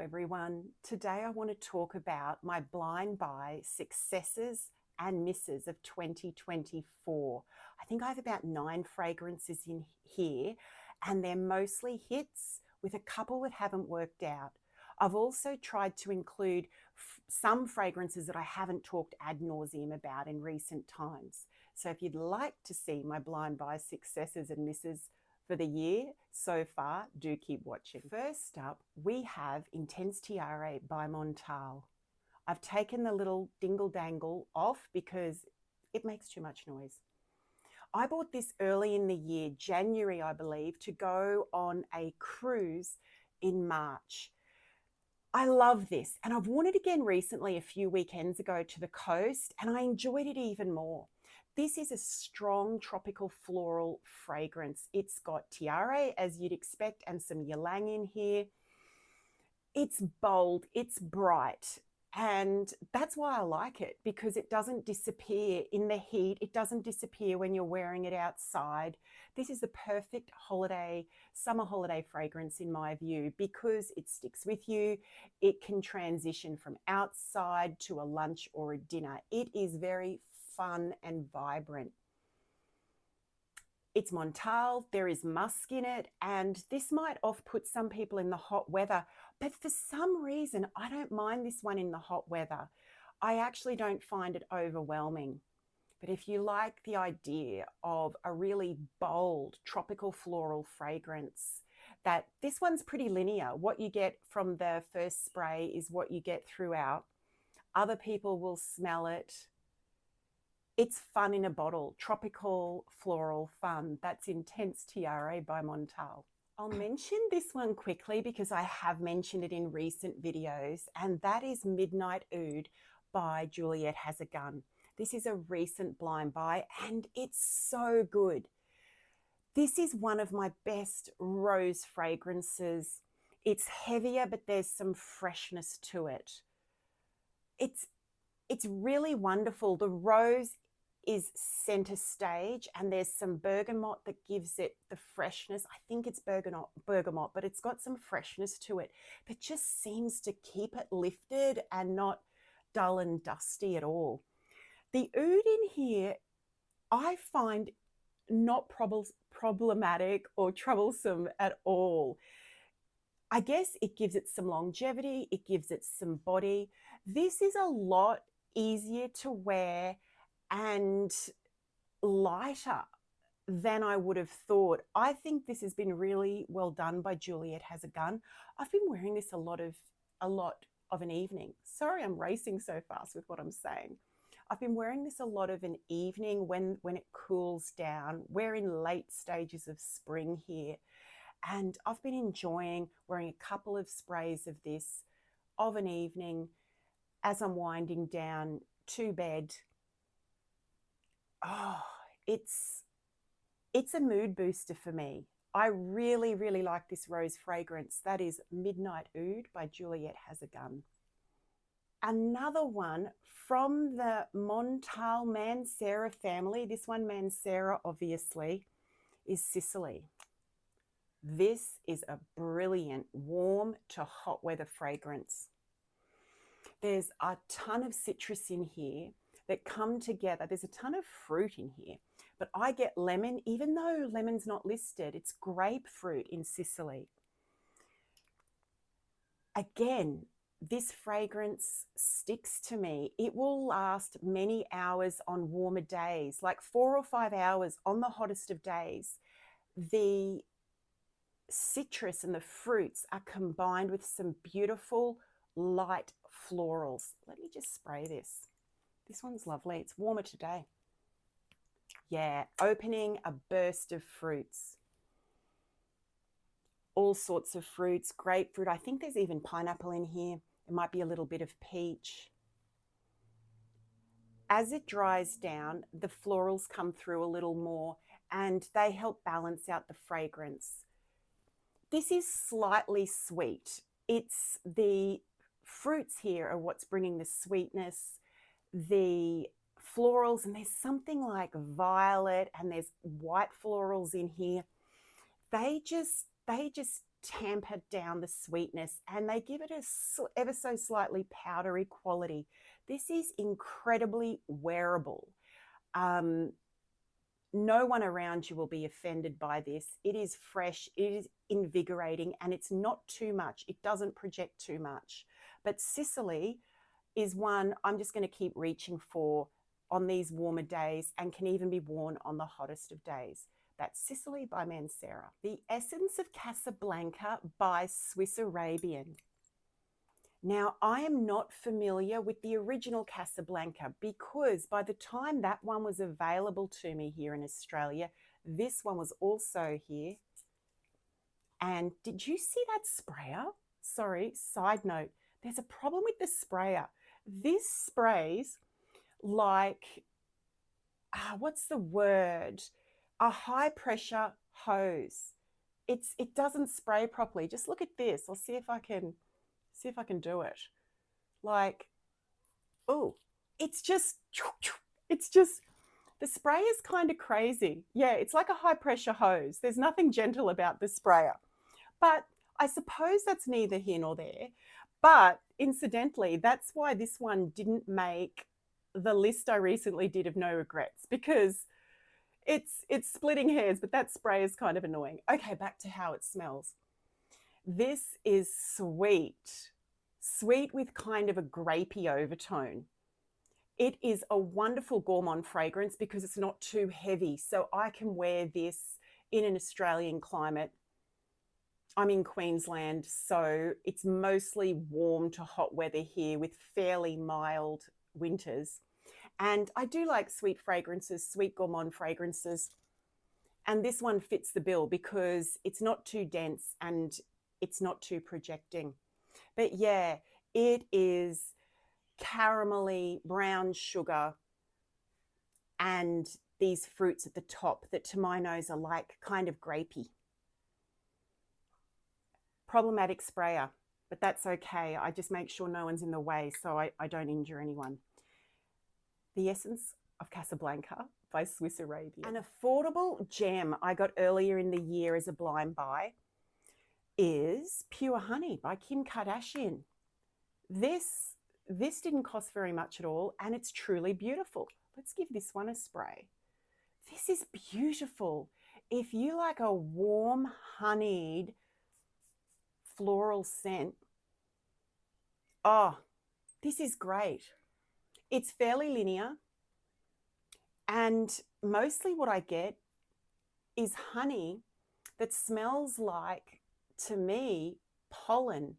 everyone. Today I want to talk about my blind buy successes and misses of 2024. I think I have about 9 fragrances in here, and they're mostly hits with a couple that haven't worked out. I've also tried to include some fragrances that I haven't talked ad nauseum about in recent times. So if you'd like to see my blind buy successes and misses for the year so far, do keep watching. First up, we have Intense Tiare by Montale. I've taken the little dingle dangle off because it makes too much noise. I bought this early in the year, January, I believe, to go on a cruise in March. I love this, and I've worn it again recently a few weekends ago to the coast, and I enjoyed it even more. This is a strong tropical floral fragrance. It's got Tiare, as you'd expect, and some ylang in here. It's bold, it's bright, and that's why I like it, because it doesn't disappear in the heat. It doesn't disappear when you're wearing it outside. This is the perfect summer holiday fragrance in my view, because it sticks with you. It can transition from outside to a lunch or a dinner. It is very fun and vibrant. It's Montale, there is musk in it, and this might off-put some people in the hot weather, but for some reason, I don't mind this one in the hot weather. I actually don't find it overwhelming. But if you like the idea of a really bold tropical floral fragrance, this one's pretty linear. What you get from the first spray is what you get throughout. Other people will smell it. It's fun in a bottle, tropical floral fun. That's Intense Tiare by Montale. I'll mention this one quickly because I have mentioned it in recent videos, and that is Midnight Oud by Juliette Has A Gun. This is a recent blind buy, and it's so good. This is one of my best rose fragrances. It's heavier, but there's some freshness to it. It's really wonderful. The rose is center stage, and there's some bergamot that gives it the freshness. I think it's bergamot, but it's got some freshness to it that just seems to keep it lifted and not dull and dusty at all. The oud in here, I find not problematic or troublesome at all. I guess it gives it some longevity, it gives it some body. This is a lot easier to wear and lighter than I would have thought. I think this has been really well done by Juliette Has A Gun. I've been wearing this a lot of an evening. Sorry, I'm racing so fast with what I'm saying. I've been wearing this a lot of an evening when it cools down. We're in late stages of spring here, and I've been enjoying wearing a couple of sprays of this of an evening as I'm winding down to bed. Oh, it's a mood booster for me. I really, really like this rose fragrance. That is Midnight Oud by Juliette Has A Gun. Another one from the Montale Mancera family, this one Mancera obviously, is Sicily. This is a brilliant warm to hot weather fragrance. There's a ton of citrus in here that come together. There's a ton of fruit in here, but I get lemon, even though lemon's not listed. It's grapefruit in Sicily. Again, this fragrance sticks to me. It will last many hours on warmer days, like 4 or 5 hours on the hottest of days. The citrus and the fruits are combined with some beautiful light florals. Let me just spray this. This one's lovely. It's warmer today. Yeah, opening a burst of fruits. All sorts of fruits, grapefruit. I think there's even pineapple in here. It might be a little bit of peach. As it dries down, the florals come through a little more, and they help balance out the fragrance. This is slightly sweet. It's the fruits here are what's bringing the sweetness, the florals, and there's something like violet, and there's white florals in here. They just tamper down the sweetness, and they give it a ever so slightly powdery quality. This is incredibly wearable. No one around you will be offended by this. It is fresh, it is invigorating, and it's not too much. It doesn't project too much. But Sicily is one I'm just going to keep reaching for on these warmer days, and can even be worn on the hottest of days. That's Sicily by Mancera. The Essence of Casablanca by Swiss Arabian. Now, I am not familiar with the original Casablanca, because by the time that one was available to me here in Australia, this one was also here. And did you see that sprayer? Sorry, side note, there's a problem with the sprayer. This sprays like, what's the word? A high pressure hose. It doesn't spray properly. Just look at this. I'll see if I can do it. Like, oh, it's just, the spray is kind of crazy. Yeah, it's like a high pressure hose. There's nothing gentle about the sprayer. But I suppose that's neither here nor there. But incidentally, that's why this one didn't make the list I recently did of no regrets, because it's splitting hairs, but that spray is kind of annoying. Okay, back to how it smells. This is sweet with kind of a grapey overtone. It is a wonderful gourmand fragrance because it's not too heavy. So I can wear this in an Australian climate. I'm in Queensland, so it's mostly warm to hot weather here with fairly mild winters. And I do like sweet fragrances, sweet gourmand fragrances. And this one fits the bill because it's not too dense and it's not too projecting. But yeah, it is caramelly brown sugar and these fruits at the top that to my nose are like kind of grapey. Problematic sprayer, but that's okay. I just make sure no one's in the way so I don't injure anyone. The Essence of Casablanca by Swiss Arabian. An affordable gem I got earlier in the year as a blind buy is Pure Honey by Kim Kardashian. This didn't cost very much at all, and it's truly beautiful. Let's give this one a spray. This is beautiful. If you like a warm, honeyed, floral scent, oh, this is great. It's fairly linear, and mostly what I get is honey that smells like, to me, pollen.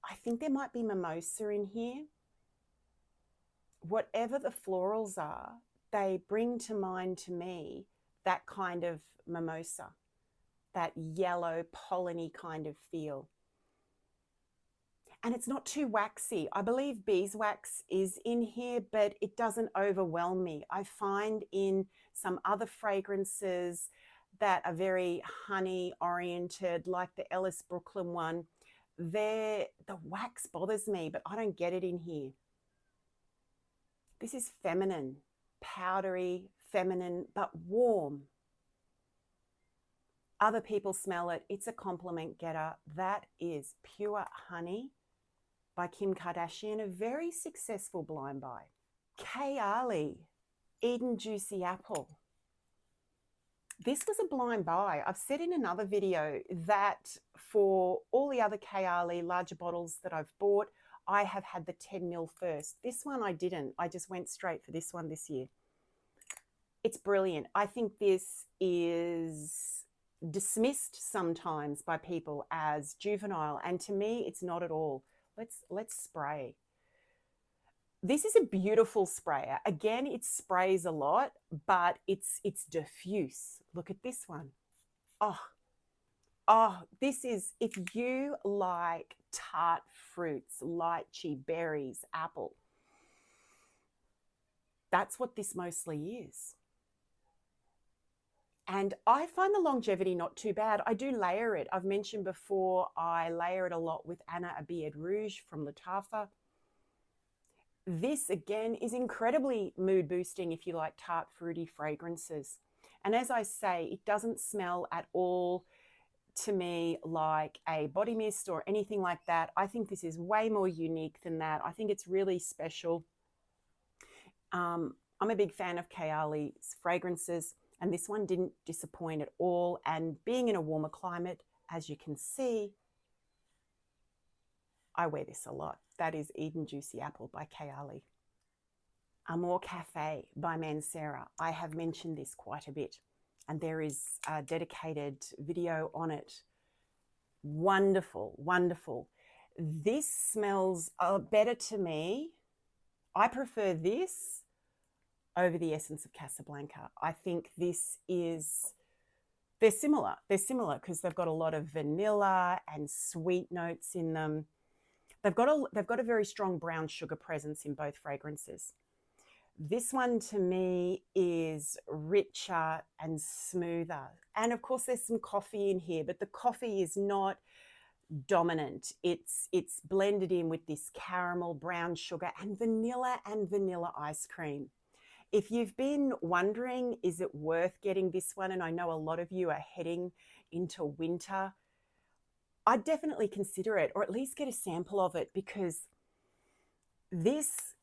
I think there might be mimosa in here. Whatever the florals are, they bring to mind to me that kind of mimosa, that yellow pollen-y kind of feel. And it's not too waxy. I believe beeswax is in here, but it doesn't overwhelm me. I find in some other fragrances that are very honey oriented, like the Ellis Brooklyn one, the wax bothers me, but I don't get it in here. This is feminine, powdery, feminine, but warm. Other people smell it. It's a compliment getter. That is Pure Honey by Kim Kardashian, a very successful blind buy. Kayali, Eden Juicy Apple. This was a blind buy. I've said in another video that for all the other Kayali larger bottles that I've bought, I have had the 10 ml first. This one I didn't. I just went straight for this one this year. It's brilliant. I think this is dismissed sometimes by people as juvenile, and to me, it's not at all. Let's spray. This is a beautiful sprayer. Again, it sprays a lot, but it's diffuse. Look at this one. Oh, this is, if you like tart fruits, lychee, berries, apple, that's what this mostly is. And I find the longevity not too bad. I do layer it. I've mentioned before, I layer it a lot with Anna Abiad Rouge from Lattafa. This, again, is incredibly mood boosting if you like tart, fruity fragrances. And as I say, it doesn't smell at all to me like a body mist or anything like that. I think this is way more unique than that. I think it's really special. I'm a big fan of Kayali's fragrances, and this one didn't disappoint at all. And being in a warmer climate, as you can see, I wear this a lot. That is Eden Juicy Apple by Kayali. Amore Cafe by Mancera. I have mentioned this quite a bit, and there is a dedicated video on it. Wonderful, wonderful. This smells better to me. I prefer this over the essence of Casablanca. I think this is, they're similar because they've got a lot of vanilla and sweet notes in them. They've got a very strong brown sugar presence in both fragrances. This one to me is richer and smoother. And of course there's some coffee in here, but the coffee is not dominant. It's blended in with this caramel, brown sugar, and vanilla ice cream. If you've been wondering, is it worth getting this one? And I know a lot of you are heading into winter. I'd definitely consider it, or at least get a sample of it, because this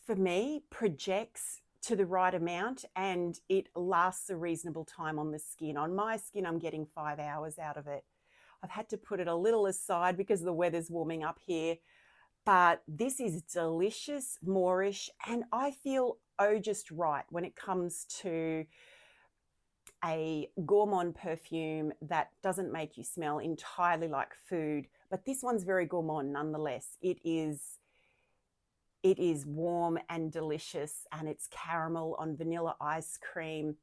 for me projects to the right amount and it lasts a reasonable time on the skin. On my skin, I'm getting 5 hours out of it. I've had to put it a little aside because the weather's warming up here, but this is delicious, Moorish, and I feel just right when it comes to a gourmand perfume that doesn't make you smell entirely like food, but this one's very gourmand nonetheless. It is warm and delicious, and it's caramel on vanilla ice cream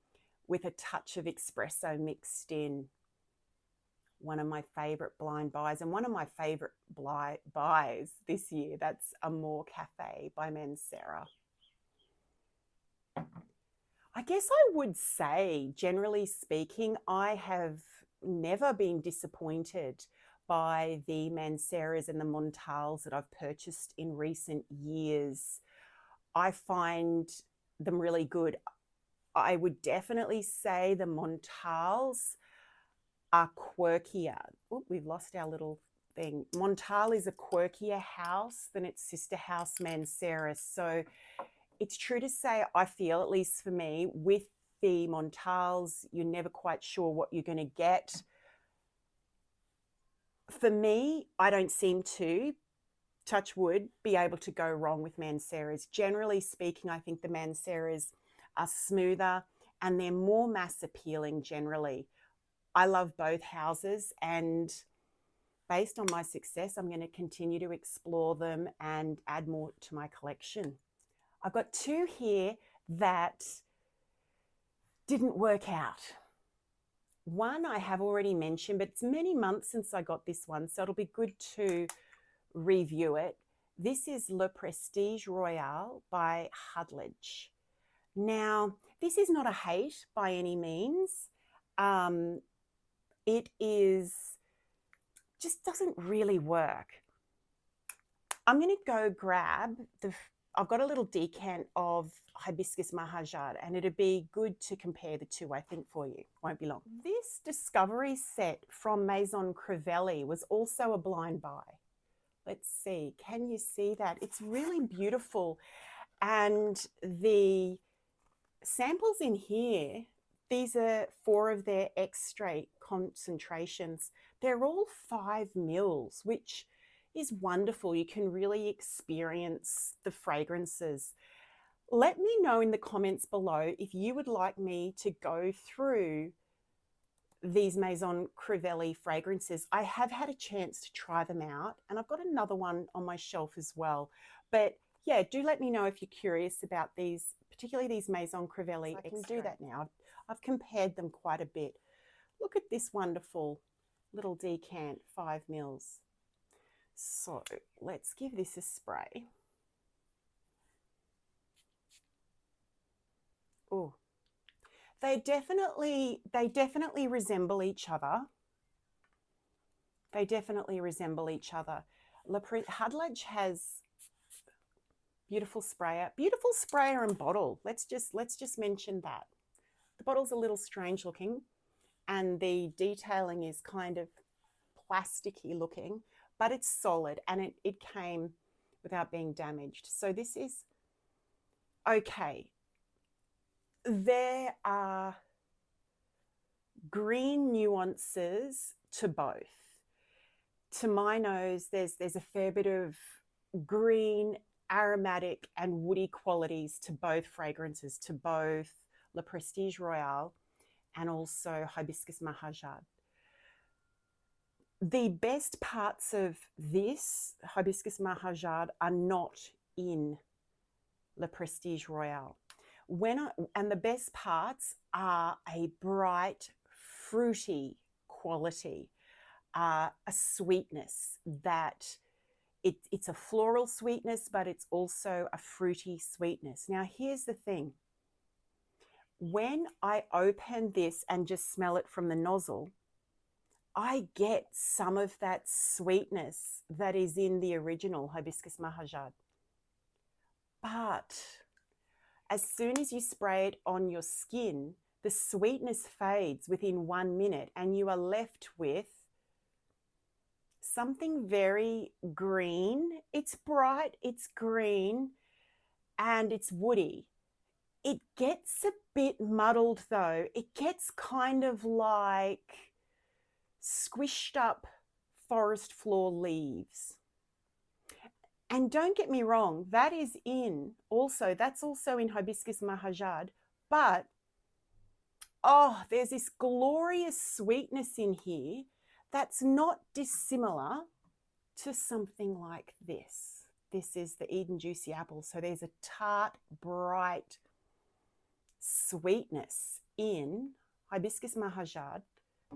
with a touch of espresso mixed in. One of my favorite blind buys, and one of my favorite buys this year, that's Amore Cafe by Mancera. I guess I would say, generally speaking, I have never been disappointed by the Manceras and the Montales that I've purchased in recent years. I find them really good. I would definitely say the Montales are quirkier. Oh, we've lost our little thing. Montale is a quirkier house than its sister house, Mancera. So it's true to say, I feel, at least for me, with the Montales, you're never quite sure what you're going to get. For me, I don't seem to, touch wood, be able to go wrong with Manceras. Generally speaking, I think the Manceras are smoother and they're more mass appealing generally. I love both houses, and based on my success, I'm going to continue to explore them and add more to my collection. I've got two here that didn't work out. One I have already mentioned, but it's many months since I got this one, so it'll be good to review it. This is Le Prestige Royale by Khadlaj. Now, this is not a hate by any means. It just doesn't really work. I'm going to go grab I've got a little decant of Hibiscus Mahajad, and it'd be good to compare the two, I think, for you. Won't be long. This Discovery set from Maison Crivelli was also a blind buy. Let's see. Can you see that? It's really beautiful. And the samples in here, these are 4 of their extrait concentrations. They're all 5 mils, which is wonderful. You can really experience the fragrances. Let me know in the comments below if you would like me to go through these Maison Crivelli fragrances. I have had a chance to try them out, and I've got another one on my shelf as well. But yeah, do let me know if you're curious about these, particularly these Maison Crivelli. I can do that now. I've compared them quite a bit. Look at this wonderful little decant, 5 mils. So let's give this a spray. Oh, they definitely resemble each other. They definitely resemble each other. Khadlaj has beautiful sprayer and bottle. Let's just mention that. The bottle's a little strange looking, and the detailing is kind of plasticky looking, but it's solid, and it came without being damaged. So this is okay. There are green nuances to both. To my nose, there's a fair bit of green, aromatic and woody qualities to both fragrances, to both Le Prestige Royale and also Hibiscus Mahajad. The best parts of this Hibiscus Mahajad are not in Le Prestige Royale. And the best parts are a bright, fruity quality, a sweetness that it's a floral sweetness, but it's also a fruity sweetness. Now, here's the thing. When I open this and just smell it from the nozzle, I get some of that sweetness that is in the original Hibiscus Mahajad. But as soon as you spray it on your skin, the sweetness fades within 1 minute and you are left with something very green. It's bright, it's green, and it's woody. It gets a bit muddled though. It gets kind of like squished up forest floor leaves. And don't get me wrong, that's also in Hibiscus Mahajad, but oh, there's this glorious sweetness in here that's not dissimilar to something like this. This is the Eden Juicy Apple. So there's a tart, bright sweetness in Hibiscus Mahajad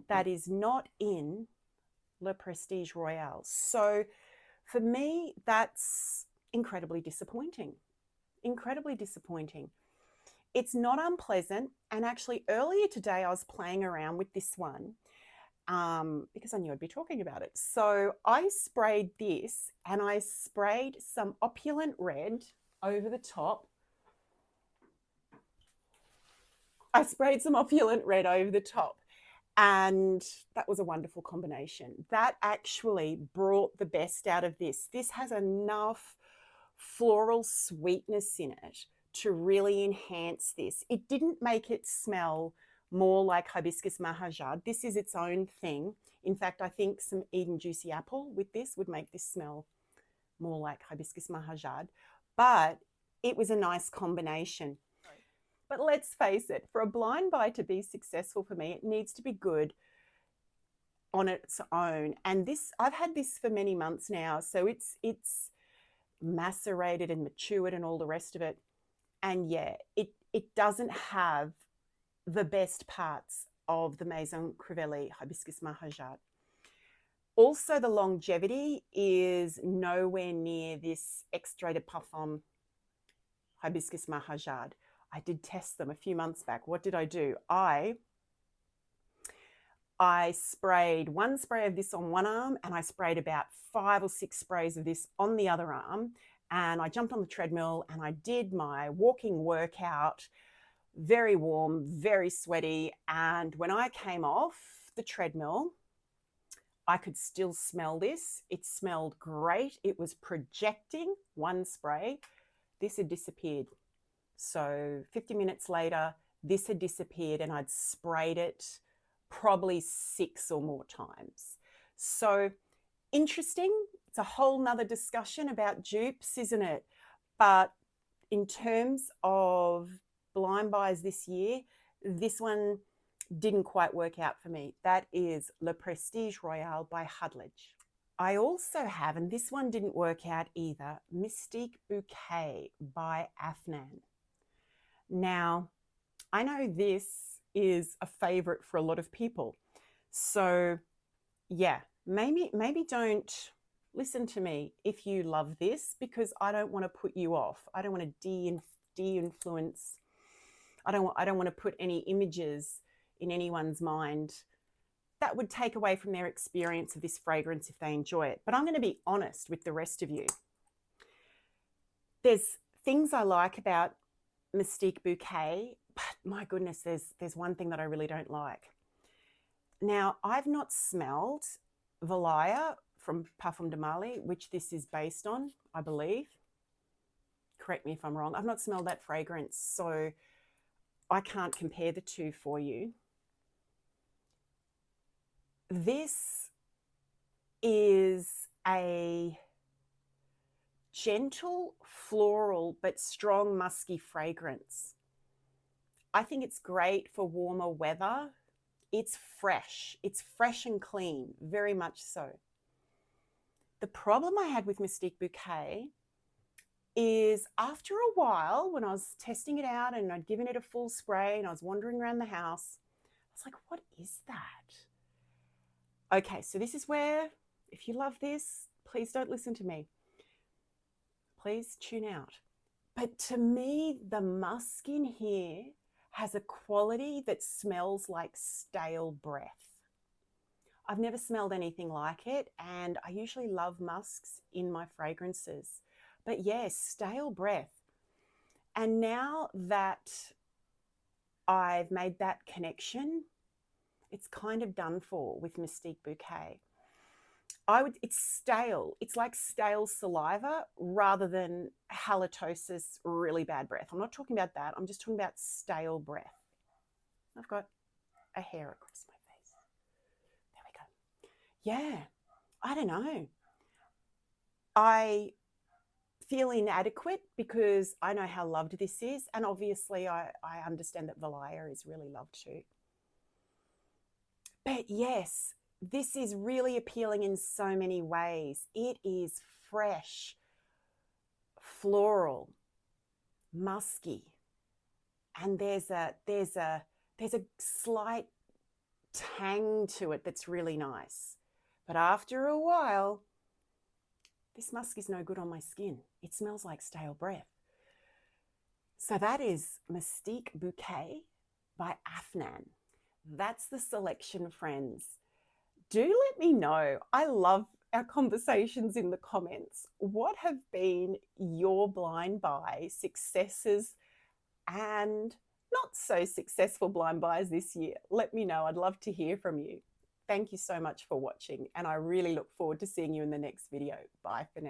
that is not in Le Prestige Royale. So for me, that's incredibly disappointing. Incredibly disappointing. It's not unpleasant. And actually earlier today, I was playing around with this one because I knew I'd be talking about it. So I sprayed this and I sprayed some opulent red over the top. And that was a wonderful combination. That actually brought the best out of this. This has enough floral sweetness in it to really enhance this. It didn't make it smell more like Hibiscus Mahajad. This is its own thing. In fact, I think some Eden Juicy Apple with this would make this smell more like Hibiscus Mahajad. But it was a nice combination. But let's face it, for a blind buy to be successful for me, it needs to be good on its own. And this, I've had this for many months now, so it's macerated and matured and all the rest of it. And yeah, it doesn't have the best parts of the Maison Crivelli Hibiscus Mahajad. Also, the longevity is nowhere near this Extrait de Parfum Hibiscus Mahajad. I did test them a few months back. What did I do? I sprayed one spray of this on one arm and I sprayed about 5 or 6 sprays of this on the other arm. And I jumped on the treadmill and I did my walking workout, very warm, very sweaty. And when I came off the treadmill, I could still smell this. It smelled great. It was projecting one spray. This had disappeared. So 50 minutes later, this had disappeared and I'd sprayed it probably 6 or more times. So interesting. It's a whole nother discussion about dupes, isn't it? But in terms of blind buys this year, this one didn't quite work out for me. That is Le Prestige Royale by Khadlaj. I also have, and this one didn't work out either, Mystique Bouquet by Afnan. Now, I know this is a favorite for a lot of people. So yeah, maybe don't listen to me if you love this, because I don't want to put you off. I don't want to de-influence. I don't want to put any images in anyone's mind that would take away from their experience of this fragrance if they enjoy it. But I'm going to be honest with the rest of you. There's things I like about Mystique Bouquet, but my goodness, there's one thing that I really don't like. Now, I've not smelled Valaya from Parfum de Mali, which this is based on, I believe. Correct me if I'm wrong. I've not smelled that fragrance, so I can't compare the two for you. This is a gentle, floral, but strong, musky fragrance. I think it's great for warmer weather. It's fresh and clean, very much so. The problem I had with Mystique Bouquet is after a while, when I was testing it out and I'd given it a full spray and I was wandering around the house, I was like, what is that? Okay, so this is where, if you love this, please don't listen to me. Please tune out. But to me, the musk in here has a quality that smells like stale breath. I've never smelled anything like it, and I usually love musks in my fragrances. But yes, stale breath. And now that I've made that connection, it's kind of done for with Mystique Bouquet. It's stale. It's like stale saliva rather than halitosis, really bad breath. I'm not talking about that. I'm just talking about stale breath. I've got a hair across my face. There we go. Yeah, I don't know. I feel inadequate because I know how loved this is. And obviously I understand that Valaya is really loved too. But yes, this is really appealing in so many ways. It is fresh, floral, musky, and there's a slight tang to it that's really nice. But after a while, this musk is no good on my skin. It smells like stale breath. So that is Mystique Bouquet by Afnan. That's the selection, friends. Do let me know. I love our conversations in the comments. What have been your blind buy successes and not so successful blind buys this year? Let me know. I'd love to hear from you. Thank you so much for watching, and I really look forward to seeing you in the next video. Bye for now.